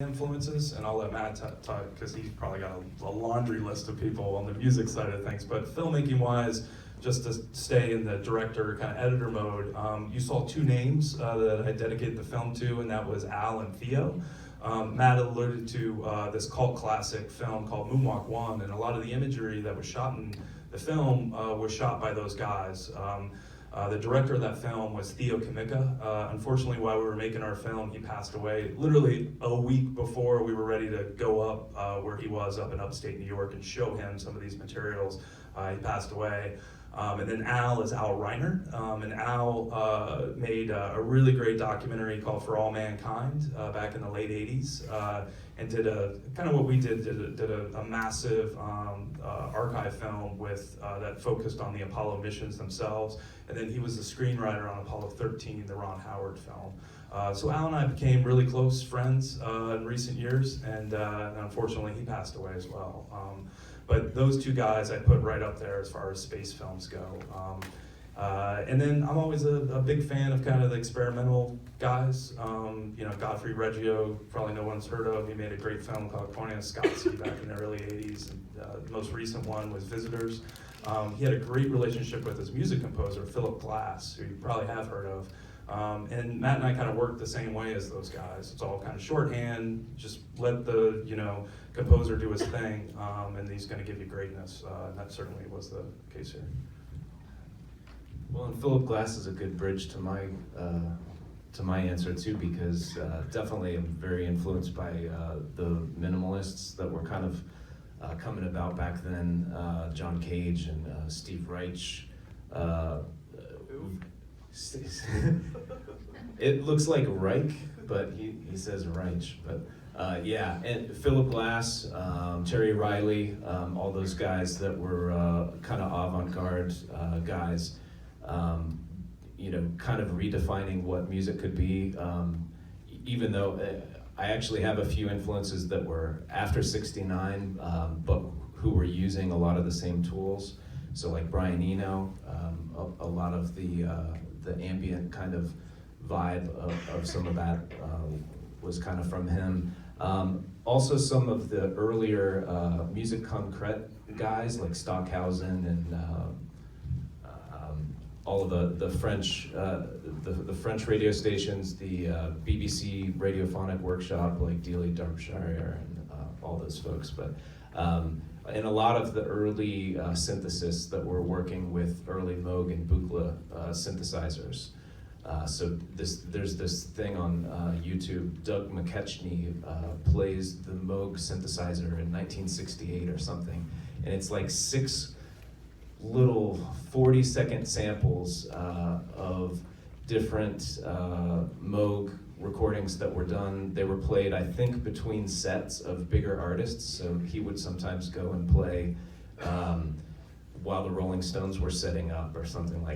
influences, and I'll let Matt talk because he's probably got a laundry list of people on the music side of things. But filmmaking wise, just to stay in the director kind of editor mode, you saw two names that I dedicated the film to, and that was Al and Theo. Matt alluded to this cult classic film called Moonwalk 1, and a lot of the imagery that was shot in the film was shot by those guys. The director of that film was Theo Kamika. Unfortunately, while we were making our film, he passed away literally a week before we were ready to go up where he was up in upstate New York and show him some of these materials. He passed away. And then Al is Al Reiner, and Al made a really great documentary called For All Mankind back in the late 80s, and did a kind of what we did a massive archive film with that focused on the Apollo missions themselves, and then he was the screenwriter on Apollo 13, the Ron Howard film. So Al and I became really close friends in recent years, and unfortunately he passed away as well. But those two guys I put right up there as far as space films go. And then I'm always a big fan of kind of the experimental guys. You know, Godfrey Reggio, probably no one's heard of. He made a great film called Cornelius-Scotsy back in the early 80s. And, the most recent one was Visitors. He had a great relationship with his music composer, Philip Glass, who you probably have heard of. And Matt and I kind of worked the same way as those guys. It's all kind of shorthand, just let the composer do his thing, and he's going to give you greatness. And that certainly was the case here. Well, and Philip Glass is a good bridge to my answer too, because definitely I'm very influenced by the minimalists that were kind of coming about back then. John Cage and Steve Reich. It looks like Reich, but he says Reich. But yeah, and Philip Glass, Terry Riley, all those guys that were kind of avant-garde guys, kind of redefining what music could be. Even though I actually have a few influences that were after '69, but who were using a lot of the same tools. So like Brian Eno, a lot of the ambient kind of vibe of some of that was kind of from him. Also some of the earlier music concrete guys like Stockhausen and all of the French the French radio stations, the BBC Radiophonic Workshop like Dealey Derbyshire and all those folks. But and a lot of the early synthesists that were working with early Moog and Buchla synthesizers. So there's this thing on YouTube, Doug McKechnie plays the Moog synthesizer in 1968 or something, and it's like 6 little 40-second samples of different Moog recordings that were done. They were played, I think, between sets of bigger artists, so he would sometimes go and play while the Rolling Stones were setting up or something like that.